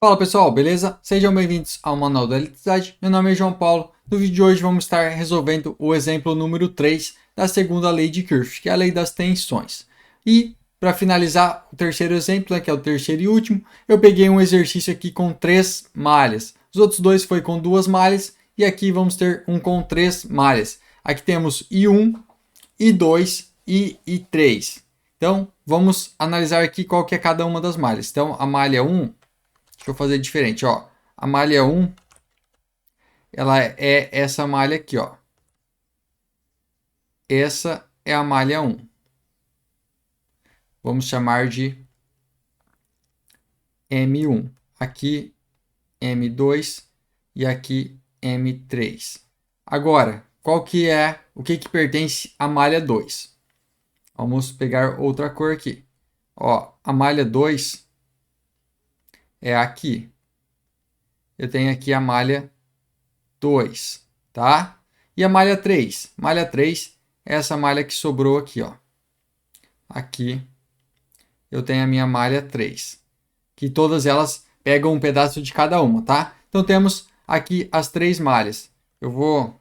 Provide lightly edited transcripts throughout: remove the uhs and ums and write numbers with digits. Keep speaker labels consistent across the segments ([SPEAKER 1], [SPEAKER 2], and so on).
[SPEAKER 1] Fala pessoal, beleza? Sejam bem-vindos ao Manual da Eletricidade. Meu nome é João Paulo. No vídeo de hoje vamos estar resolvendo o exemplo número 3 da segunda lei de Kirchhoff, que é a lei das tensões. E para finalizar o terceiro exemplo, que é o terceiro e último, eu peguei um exercício aqui com 3 malhas. Os outros dois foi com 2 malhas e aqui vamos ter um com 3 malhas. Aqui temos I1, I2 e I3. Então vamos analisar aqui qual que é cada uma das malhas. Então a malha 1, deixa eu fazer diferente, ó. A malha 1, ela é essa malha aqui, ó. Essa é a malha 1. Vamos chamar de M1. Aqui M2 e aqui M3. Agora, qual que é, o que pertence à malha 2? Vamos pegar outra cor aqui. Ó, a malha 2 é aqui. Eu tenho aqui a malha 2, tá? E a malha 3? Malha 3 é essa malha que sobrou aqui, ó. Aqui eu tenho a minha malha 3, que todas elas pegam um pedaço de cada uma, tá? Então temos aqui as 3 malhas. Eu vou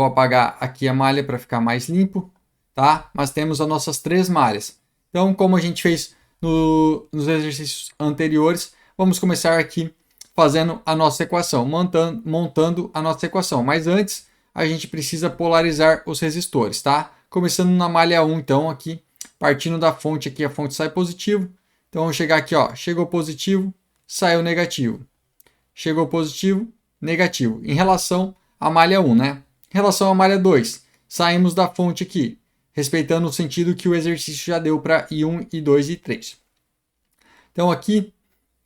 [SPEAKER 1] apagar aqui a malha para ficar mais limpo, tá? Mas temos as nossas 3 malhas. Então, como a gente fez nos exercícios anteriores, vamos começar aqui fazendo a nossa equação, montando a nossa equação. Mas antes, a gente precisa polarizar os resistores, tá? Começando na malha 1, então, aqui, partindo da fonte aqui, a fonte sai positivo. Então, vamos chegar aqui, ó, chegou positivo, saiu negativo. Chegou positivo, negativo. Em relação à malha 1, né? Em relação à malha 2, saímos da fonte aqui, respeitando o sentido que o exercício já deu para I1, I2 e I3. Então, aqui,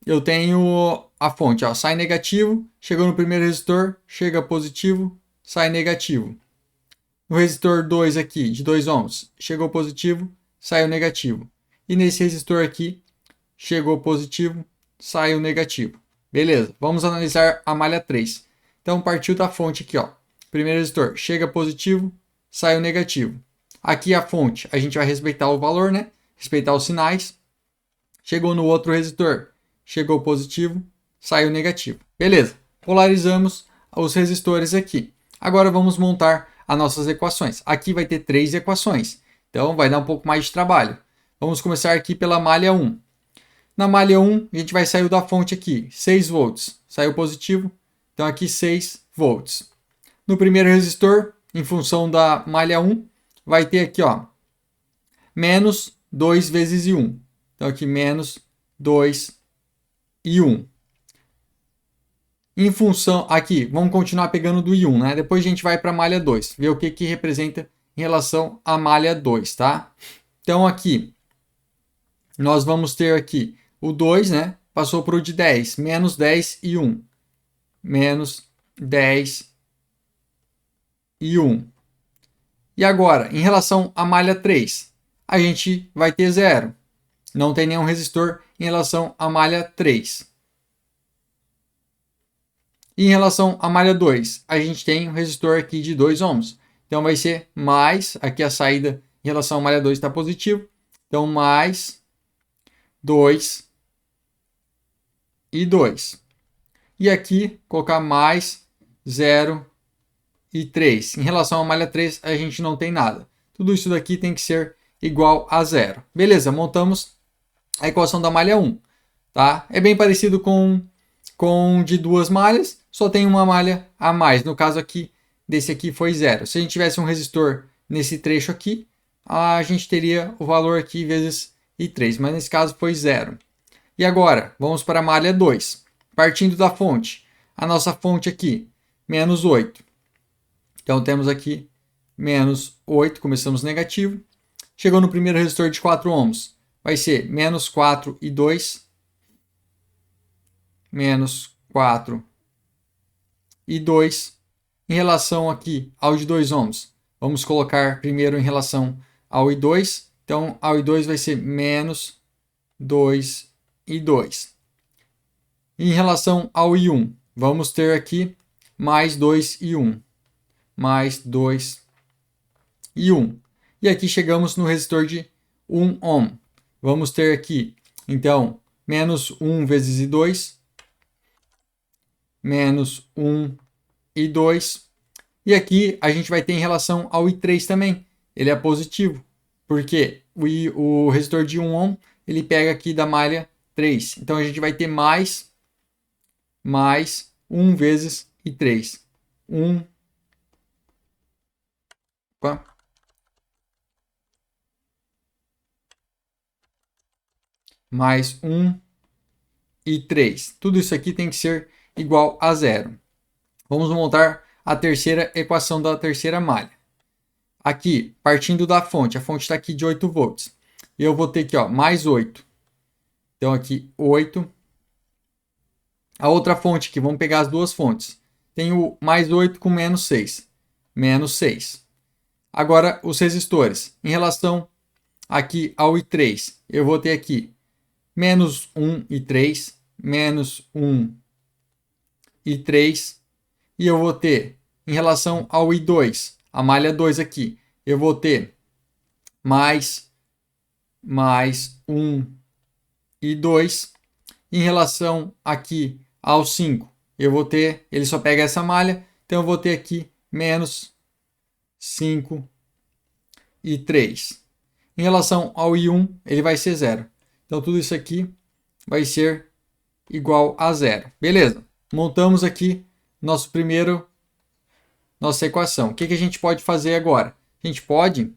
[SPEAKER 1] eu tenho a fonte, ó, sai negativo, chegou no primeiro resistor, chega positivo, sai negativo. No resistor 2 aqui, de 2 ohms, chegou positivo, saiu negativo. E nesse resistor aqui, chegou positivo, saiu negativo. Beleza, vamos analisar a malha 3. Então, partiu da fonte aqui, ó. Primeiro resistor, chega positivo, saiu negativo. Aqui a fonte, a gente vai respeitar o valor, né? Respeitar os sinais. Chegou no outro resistor, chegou positivo, saiu negativo. Beleza, polarizamos os resistores aqui. Agora vamos montar as nossas equações. Aqui vai ter 3 equações, então vai dar um pouco mais de trabalho. Vamos começar aqui pela malha 1. Na malha 1, a gente vai sair da fonte aqui, 6 volts. Saiu positivo, então aqui 6 volts. No primeiro resistor, em função da malha 1, vai ter aqui, ó, menos 2 vezes I1. Então aqui menos 2 e 1. Em função, aqui, vamos continuar pegando do I1, né? Depois a gente vai para a malha 2, ver o que representa em relação à malha 2, tá? Então aqui, nós vamos ter aqui o 2, né? Passou para o de 10, menos 10 e 1. Menos 10 e 1. E agora, em relação à malha 3, a gente vai ter 0. Não tem nenhum resistor em relação à malha 3. E em relação à malha 2, a gente tem um resistor aqui de 2 ohms. Então vai ser mais, aqui a saída em relação à malha 2 está positivo. Então mais 2 e 2. E aqui colocar mais 0 e 3. Em relação à malha 3, a gente não tem nada. Tudo isso daqui tem que ser igual a 0. Beleza, montamos a equação da malha 1. Tá? É bem parecido com de 2 malhas, só tem uma malha a mais. No caso aqui, desse aqui foi 0. Se a gente tivesse um resistor nesse trecho aqui, a gente teria o valor aqui vezes I3, mas nesse caso foi 0. E agora, vamos para a malha 2. Partindo da fonte, a nossa fonte aqui, menos 8. Então temos aqui menos 8, começamos negativo. Chegou no primeiro resistor de 4 ohms, vai ser menos 4 e 2. Menos 4 e 2. Em relação aqui ao de 2 ohms, vamos colocar primeiro em relação ao I2. Então, ao I2 vai ser menos 2 e 2. Em relação ao I1, vamos ter aqui mais 2 e 1. Mais 2 e 1. E aqui chegamos no resistor de 1 ohm. Vamos ter aqui, então, menos 1 vezes I2, menos 1 I2. E aqui a gente vai ter em relação ao I3 também. Ele é positivo, porque o resistor de 1 ohm, ele pega aqui da malha 3. Então a gente vai ter mais 1 vezes I3. 1, opa, mais 1 e 3. Tudo isso aqui tem que ser igual a zero. Vamos montar a terceira equação da terceira malha. Aqui, partindo da fonte, a fonte está aqui de 8 volts. Eu vou ter aqui, ó, mais 8. Então aqui 8. A outra fonte aqui, vamos pegar as duas fontes. Tem o mais 8 com menos 6. Menos 6. Agora, os resistores. Em relação aqui ao I3, eu vou ter aqui menos 1 e 3, menos 1 e 3. E eu vou ter, em relação ao I2, a malha 2 aqui, eu vou ter mais 1 e 2. Em relação aqui ao 5, eu vou ter, ele só pega essa malha, então eu vou ter aqui menos 5 e 3. Em relação ao I1, ele vai ser 0. Então tudo isso aqui vai ser igual a 0. Beleza? Montamos aqui nossa equação. O que a gente pode fazer agora? A gente pode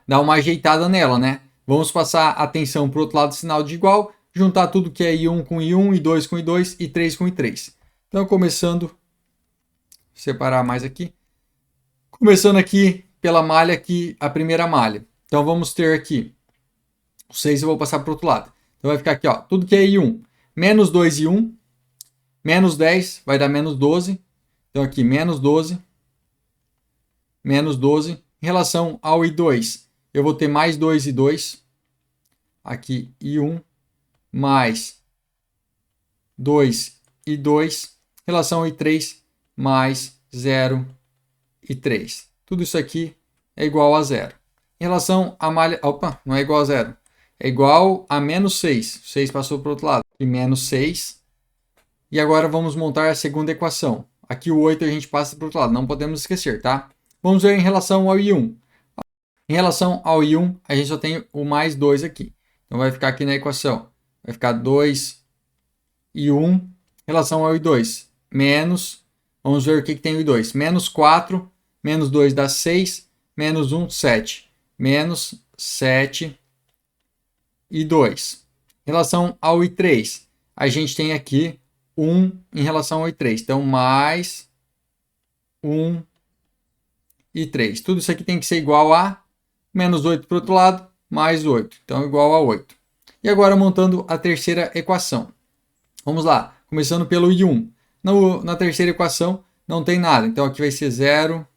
[SPEAKER 1] dar uma ajeitada nela, né? Vamos passar a tensão para o outro lado do sinal de igual, juntar tudo que é I1 com I1, I2 com I2 e 3 com I3. Então, começando, separar mais aqui. Começando aqui pela malha aqui, a primeira malha. Então, vamos ter aqui o 6 eu vou passar para o outro lado. Então, vai ficar aqui, ó, tudo que é I1, menos 2 I1, menos 10 vai dar menos 12. Então, aqui, menos 12. Menos 12. Em relação ao I2, eu vou ter mais 2 I2. Aqui, I1, mais 2 I2. Em relação ao I3, mais 0 I3. Tudo isso aqui é igual a 0. Em relação à malha... Opa, não é igual a 0. É igual a menos 6. 6 passou para o outro lado. E menos 6. E agora vamos montar a segunda equação. Aqui o 8 a gente passa para o outro lado. Não podemos esquecer, tá? Vamos ver em relação ao I1. Em relação ao I1, a gente só tem o mais 2 aqui. Então vai ficar aqui na equação. Vai ficar 2 I1. Em relação ao I2, menos. Vamos ver o que tem o I2. Menos 4. Menos 2 dá 6. Menos 1, 7. Menos 7 I2. Em relação ao I3, a gente tem aqui 1 em relação ao I3. Então, mais 1 e 3. Tudo isso aqui tem que ser igual a menos 8 para o outro lado, mais 8. Então, igual a 8. E agora, montando a terceira equação. Vamos lá. Começando pelo I1. Na terceira equação, não tem nada. Então, aqui vai ser 0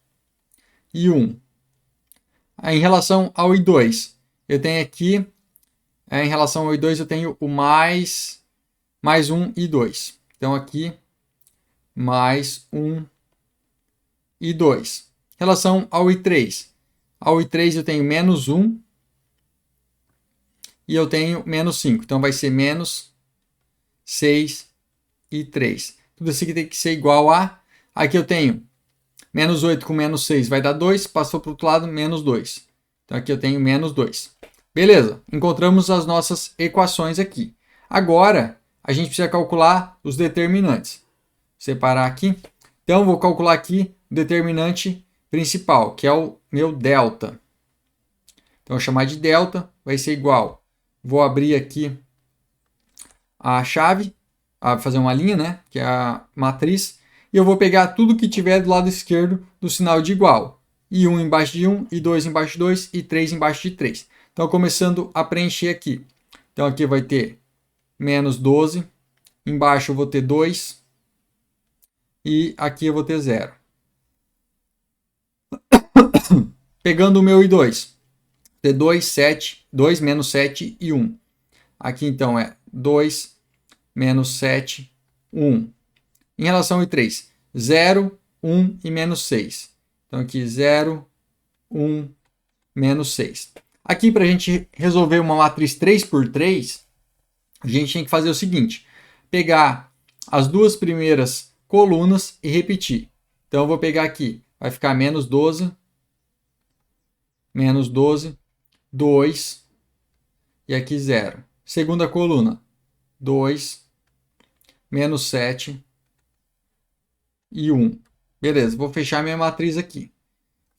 [SPEAKER 1] e 1. Em relação ao I2, eu tenho aqui... em relação ao I2, eu tenho o mais 1 e 2. Então, aqui, mais 1 e 2. Em relação ao I3. Ao I3 eu tenho menos 1 e eu tenho menos 5. Então, vai ser menos 6 e 3. Tudo isso aqui tem que ser igual a... Aqui eu tenho menos 8 com menos 6 vai dar 2. Passou para o outro lado, menos 2. Então, aqui eu tenho menos 2. Beleza, encontramos as nossas equações aqui. Agora, a gente precisa calcular os determinantes. Separar aqui. Então, vou calcular aqui o determinante principal, que é o meu delta. Então, vou chamar de delta, vai ser igual. Vou abrir aqui a chave, fazer uma linha, né, que é a matriz, e eu vou pegar tudo que tiver do lado esquerdo do sinal de igual. I1 embaixo de 1, I2 embaixo de 2 e 3 embaixo de 3. Então, começando a preencher aqui. Então, aqui vai ter menos 12. Embaixo eu vou ter 2. E aqui eu vou ter 0. Pegando o meu I2. Ter 2, 7, 2 menos 7 e 1. Aqui, então, é 2 menos 7, 1. Em relação ao I3, 0, 1 e menos 6. Então, aqui 0, 1, menos 6. Aqui, para a gente resolver uma matriz 3 por 3, a gente tem que fazer o seguinte, pegar as duas primeiras colunas e repetir. Então, eu vou pegar aqui, vai ficar menos 12, 2, e aqui 0. Segunda coluna, 2, menos 7 e 1. Beleza, vou fechar minha matriz aqui.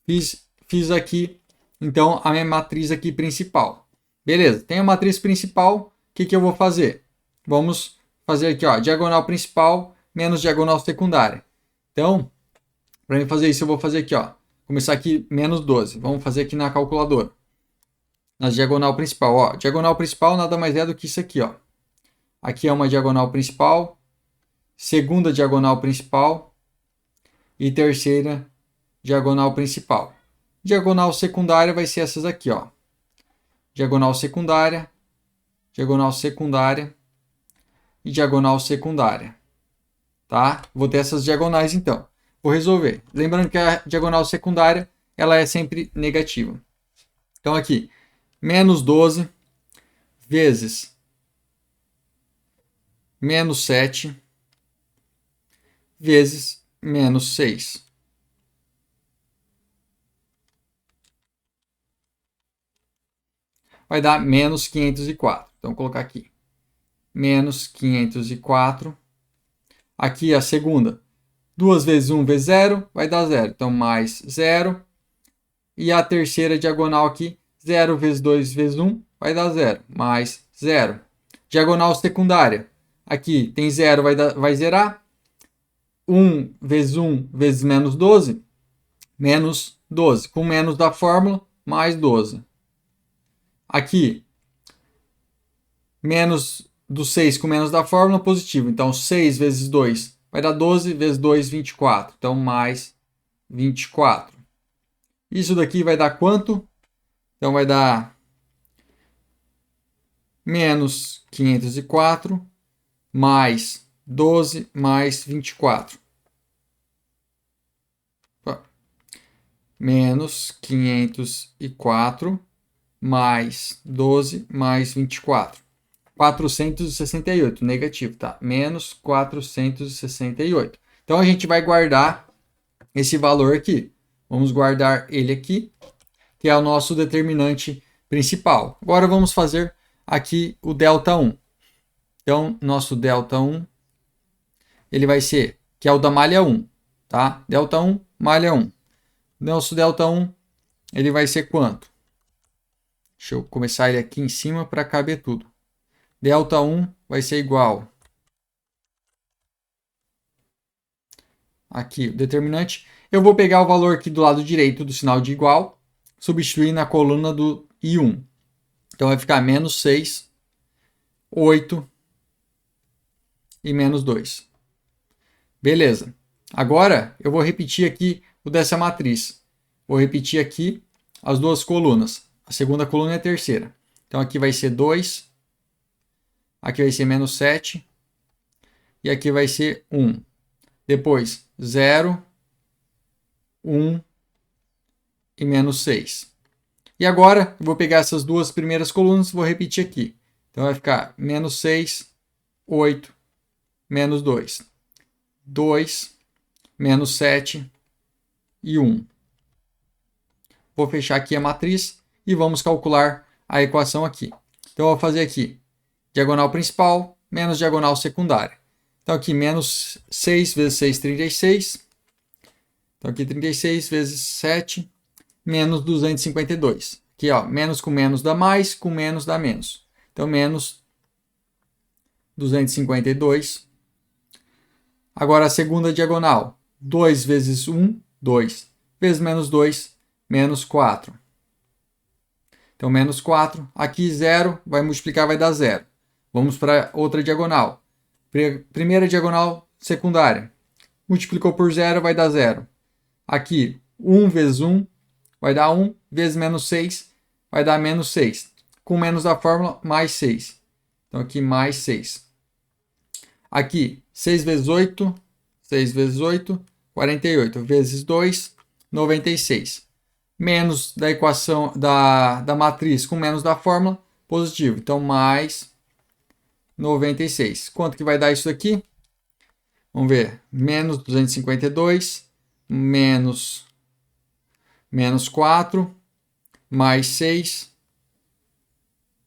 [SPEAKER 1] Fiz aqui, então, a minha matriz aqui principal. Beleza, tem a matriz principal, o que eu vou fazer? Vamos fazer aqui, ó, diagonal principal menos diagonal secundária. Então, para mim fazer isso, eu vou fazer aqui, ó, começar aqui menos 12. Vamos fazer aqui na calculadora. Na diagonal principal, ó, diagonal principal nada mais é do que isso aqui, ó. Aqui é uma diagonal principal, segunda diagonal principal e terceira diagonal principal. Diagonal secundária vai ser essas aqui, ó. Diagonal secundária e diagonal secundária. Tá? Vou ter essas diagonais então. Vou resolver. Lembrando que a diagonal secundária ela é sempre negativa. Então aqui, menos 12 vezes menos 7 vezes menos 6. Vai dar menos 504. Então, vou colocar aqui. Menos 504. Aqui a segunda. 2 vezes 1 vezes 0 vai dar 0. Então, mais 0. E a terceira diagonal aqui. 0 vezes 2 vezes 1 vai dar 0. Mais 0. Diagonal secundária. Aqui tem 0, vai zerar. 1 vezes 1 vezes menos 12. Menos 12. Com menos da fórmula, mais 12. Aqui, menos do 6 com menos da fórmula, positivo. Então, 6 vezes 2 vai dar 12, vezes 2, 24. Então, mais 24. Isso daqui vai dar quanto? Então, vai dar menos 504 mais 12 mais 24. Menos 504 mais 12 mais 24. 468, negativo, tá? Menos 468. Então, a gente vai guardar esse valor aqui. Vamos guardar ele aqui, que é o nosso determinante principal. Agora, vamos fazer aqui o ΔI. Então, nosso ΔI, ele vai ser, que é o da malha 1, tá? ΔI, malha 1. Nosso ΔI, ele vai ser quanto? Deixa eu começar ele aqui em cima para caber tudo. ΔI vai ser igual. Aqui, o determinante. Eu vou pegar o valor aqui do lado direito do sinal de igual, substituir na coluna do I1. Então, vai ficar menos 6, 8 e menos 2. Beleza. Agora, eu vou repetir aqui o dessa matriz. Vou repetir aqui as duas colunas. A segunda coluna e a terceira. Então, aqui vai ser 2. Aqui vai ser menos 7. E aqui vai ser 1. Depois, 0, 1 e menos 6. E agora, eu vou pegar essas duas primeiras colunas e vou repetir aqui. Então, vai ficar menos 6, 8, menos 2. 2, menos 7 e 1. Vou fechar aqui a matriz e vamos calcular a equação aqui. Então, eu vou fazer aqui diagonal principal menos diagonal secundária. Então, aqui menos 6 vezes 6, 36. Então, aqui 36 vezes 7, menos 252. Aqui, ó, menos com menos dá mais, com menos dá menos. Então, menos 252. Agora, a segunda diagonal. 2 vezes 1, 2. Vezes menos 2, menos 4. Então, menos 4. Aqui, 0. Vai multiplicar, vai dar 0. Vamos para outra diagonal. Primeira diagonal secundária. Multiplicou por 0, vai dar 0. Aqui, 1 vezes 1 vai dar 1. Vezes menos 6 vai dar menos 6. Com menos da fórmula, mais 6. Então, aqui, mais 6. Aqui, 6 vezes 8. 6 vezes 8, 48. Vezes 2, 96. Menos da equação da matriz com menos da fórmula, positivo. Então, mais 96. Quanto que vai dar isso daqui? Vamos ver. Menos 252, menos 4, mais 6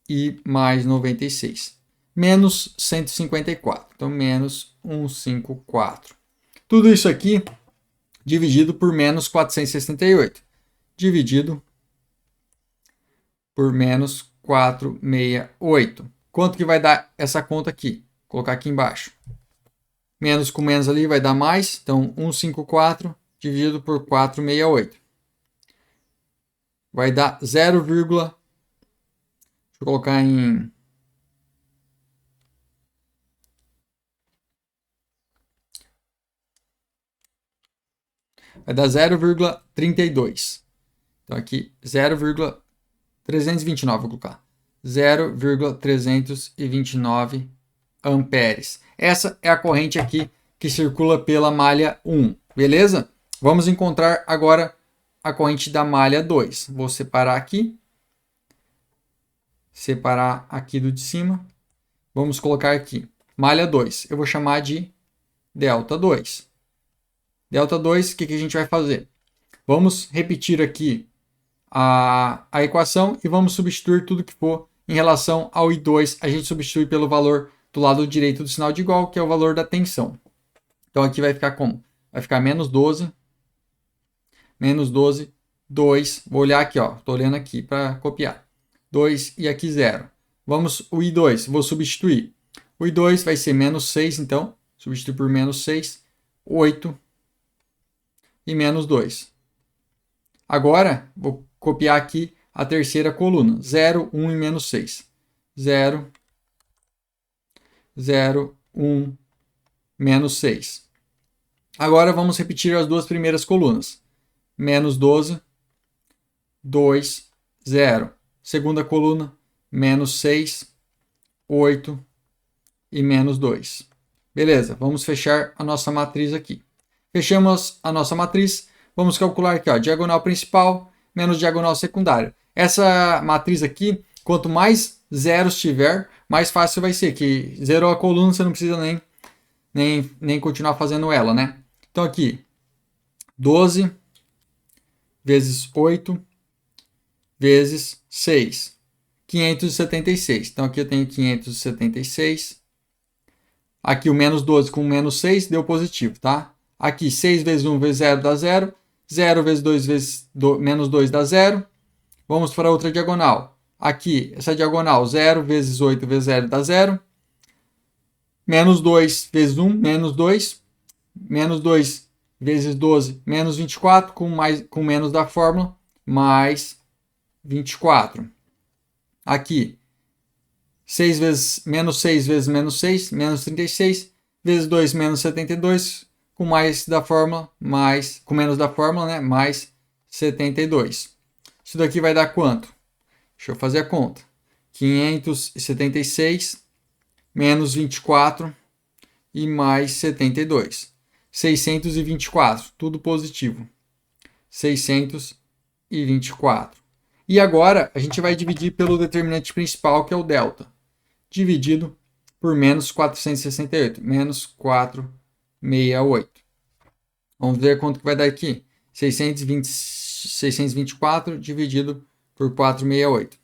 [SPEAKER 1] e mais 96. Menos 154. Então, menos 154. Tudo isso aqui dividido por menos 468. Dividido por menos 468. Quanto que vai dar essa conta aqui? Vou colocar aqui embaixo. Menos com menos ali vai dar mais. Então, 154 dividido por 468. Vai dar 0, deixa eu colocar em... Vai dar 0,32. Então, aqui, 0,329, vou colocar. 0,329 amperes. Essa é a corrente aqui que circula pela malha 1, beleza? Vamos encontrar agora a corrente da malha 2. Vou separar aqui. Separar aqui do de cima. Vamos colocar aqui. Malha 2. Eu vou chamar de delta 2. Delta 2, o que a gente vai fazer? Vamos repetir aqui a equação e vamos substituir tudo que for em relação ao I2. A gente substitui pelo valor do lado direito do sinal de igual, que é o valor da tensão. Então aqui vai ficar como? Vai ficar menos 12, 2. Vou olhar aqui, ó. Estou olhando aqui para copiar. 2 e aqui 0. Vamos, o I2, vou substituir. O I2 vai ser menos 6, então. Substituir por menos 6, 8 e menos 2. Agora, vou copiar aqui a terceira coluna. 0, 1 e menos 6. 0, 0, 1, menos 6. Agora vamos repetir as duas primeiras colunas. Menos 12, 2, 0. Segunda coluna, menos 6, 8 e menos 2. Beleza, vamos fechar a nossa matriz aqui. Fechamos a nossa matriz, vamos calcular aqui, ó, diagonal principal menos diagonal secundária. Essa matriz aqui, quanto mais zeros tiver, mais fácil vai ser, que zerou a coluna, você não precisa nem continuar fazendo ela, né? Então aqui, 12 vezes 8 vezes 6, 576. Então aqui eu tenho 576. Aqui o menos 12 com menos 6 deu positivo, tá? Aqui 6 vezes 1 vezes 0 dá 0. 0 vezes 2 vezes menos 2 dá 0. Vamos para outra diagonal. Aqui, essa diagonal, 0 vezes 8 vezes 0 dá 0. Menos 2 vezes 1, menos 2. Menos 2 vezes 12, menos 24, com menos da fórmula, mais 24. Aqui, 6 vezes menos 6, menos 36, vezes 2, menos 72, com mais da fórmula, com menos da fórmula, né, mais 72. Isso daqui vai dar quanto? Deixa eu fazer a conta. 576 menos 24 e mais 72. 624, tudo positivo. 624. E agora a gente vai dividir pelo determinante principal, que é o delta. Dividido por menos 468. Menos 468. Vamos ver quanto que vai dar aqui. 624 dividido por 468.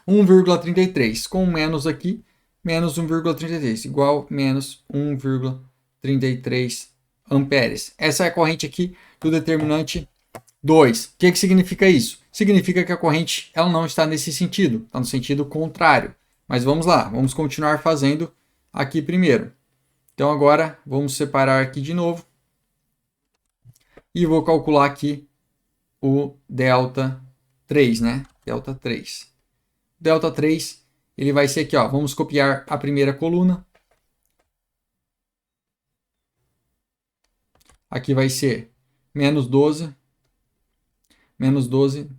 [SPEAKER 1] 1,33. Com menos aqui, menos 1,33. Igual menos 1,33 amperes. Essa é a corrente aqui do determinante 2. O que significa isso? Significa que a corrente ela não está nesse sentido, está no sentido contrário. Mas vamos lá, vamos continuar fazendo aqui primeiro. Então agora vamos separar aqui de novo. E vou calcular aqui o delta 3, né? Delta 3. Delta 3, ele vai ser aqui, ó. Vamos copiar a primeira coluna. Aqui vai ser menos 12,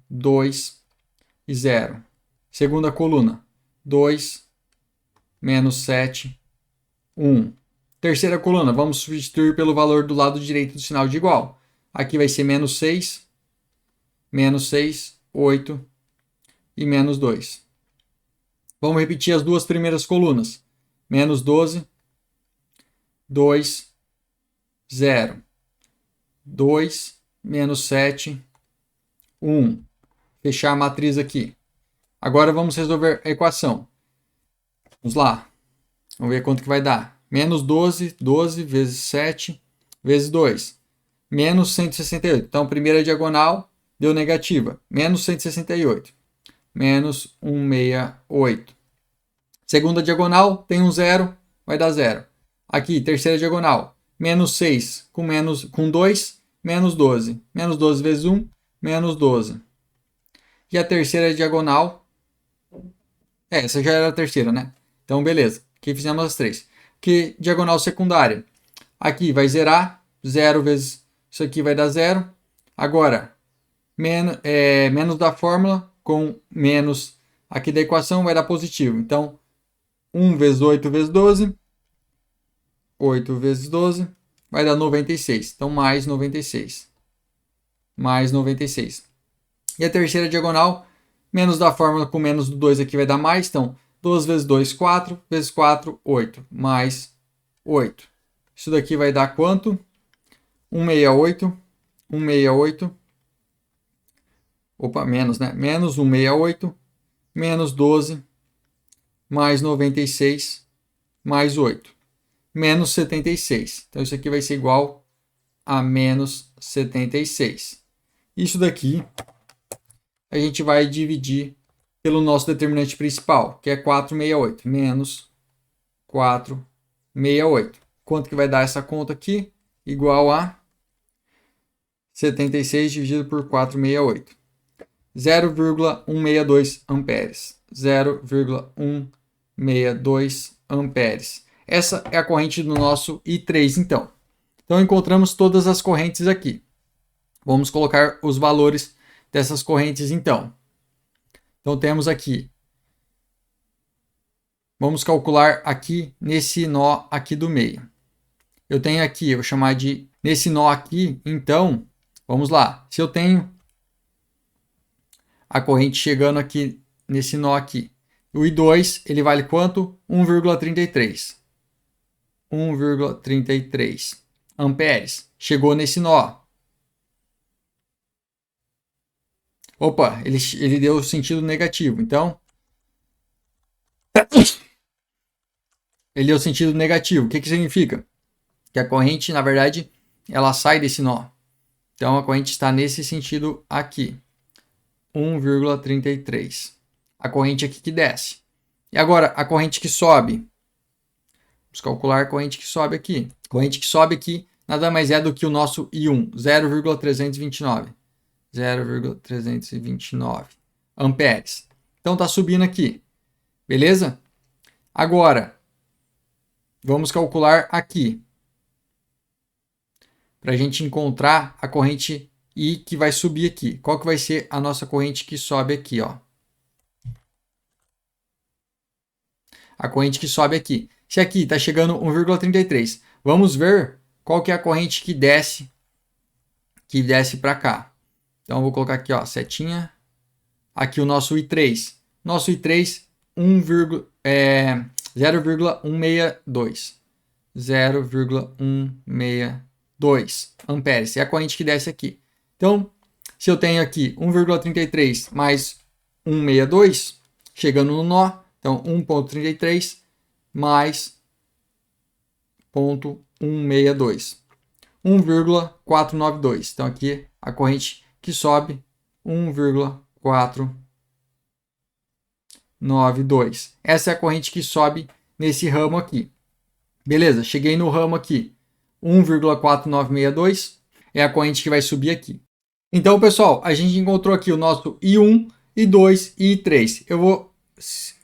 [SPEAKER 1] 2 e 0. Segunda coluna, 2, menos 7, 1. Terceira coluna, vamos substituir pelo valor do lado direito do sinal de igual. Aqui vai ser menos 6, 8 e menos 2. Vamos repetir as duas primeiras colunas. menos 12, 2, 0. 2, menos 7, 1. Fechar a matriz aqui. Agora vamos resolver a equação. Vamos lá. Vamos ver quanto que vai dar. Menos 12, 12 vezes 7, vezes 2. Menos 168. Então, primeira diagonal deu negativa. Menos 168. Menos 168. Segunda diagonal tem um zero, vai dar zero. Aqui, terceira diagonal. Menos 6 com 2, menos 12. Menos 12 vezes 1, menos 12. E a terceira diagonal... essa já era a terceira, né? Então, beleza. Aqui fizemos as três. Aqui, diagonal secundária. Aqui vai zerar. 0 vezes isso aqui vai dar 0. Agora, menos da fórmula com menos aqui da equação vai dar positivo. Então, 1 vezes 8 vezes 12. 8 vezes 12 vai dar 96. Então, mais 96. Mais 96. E a terceira diagonal, menos da fórmula com menos do 2 aqui vai dar mais. Então, 12 vezes 2, 4. Vezes 4, 8. Mais 8. Isso daqui vai dar quanto? 168. 168. Opa, menos, né? Menos 168. Menos 12. Mais 96. Mais 8. Menos 76. Então, isso aqui vai ser igual a menos 76. Isso daqui a gente vai dividir pelo nosso determinante principal, que é 468. Menos 468. Quanto que vai dar essa conta aqui? Igual a 76 dividido por 468. 0,162 amperes. 0,162 amperes. Essa é a corrente do nosso I3, então. Então, encontramos todas as correntes aqui. Vamos colocar os valores dessas correntes, então. Então, temos aqui. Vamos calcular aqui nesse nó aqui do meio. Eu tenho aqui, eu vou chamar de... Nesse nó aqui, então, vamos lá. Se eu tenho a corrente chegando aqui nesse nó aqui, o I2, ele vale quanto? 1,33. 1,33 amperes. Chegou nesse nó. Opa, ele deu sentido negativo. Então, ele deu sentido negativo. O que significa? Que a corrente, na verdade, ela sai desse nó. Então, a corrente está nesse sentido aqui. 1,33. A corrente aqui que desce. E agora, a corrente que sobe. Vamos calcular a corrente que sobe aqui. A corrente que sobe aqui nada mais é do que o nosso I1, 0,329. 0,329 amperes. Então, está subindo aqui. Beleza? Agora, vamos calcular aqui. Para a gente encontrar a corrente I que vai subir aqui. Qual que vai ser a nossa corrente que sobe aqui, ó? A corrente que sobe aqui. Se aqui está chegando 1,33, vamos ver qual que é a corrente que desce para cá. Então, eu vou colocar aqui, ó, setinha. Aqui o nosso I3. Nosso I3, 0,162. 0,162 amperes. É a corrente que desce aqui. Então, se eu tenho aqui 1,33 mais 162, chegando no nó, então 1,33 mais 0,162. 1,492. Então, aqui a corrente que sobe 1,492. Essa é a corrente que sobe nesse ramo aqui. Beleza, cheguei no ramo aqui. 1,4962 é a corrente que vai subir aqui. Então, pessoal, a gente encontrou aqui o nosso I1, I2 e I3. Eu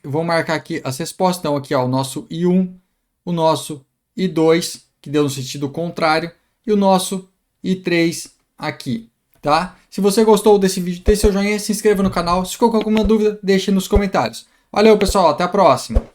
[SPEAKER 1] vou marcar aqui as respostas. Então, aqui ó, o nosso I1, o nosso I2, que deu no sentido contrário, e o nosso I3 aqui. Tá? Se você gostou desse vídeo, deixe seu joinha, se inscreva no canal. Se ficou com alguma dúvida, deixe nos comentários. Valeu, pessoal. Até a próxima.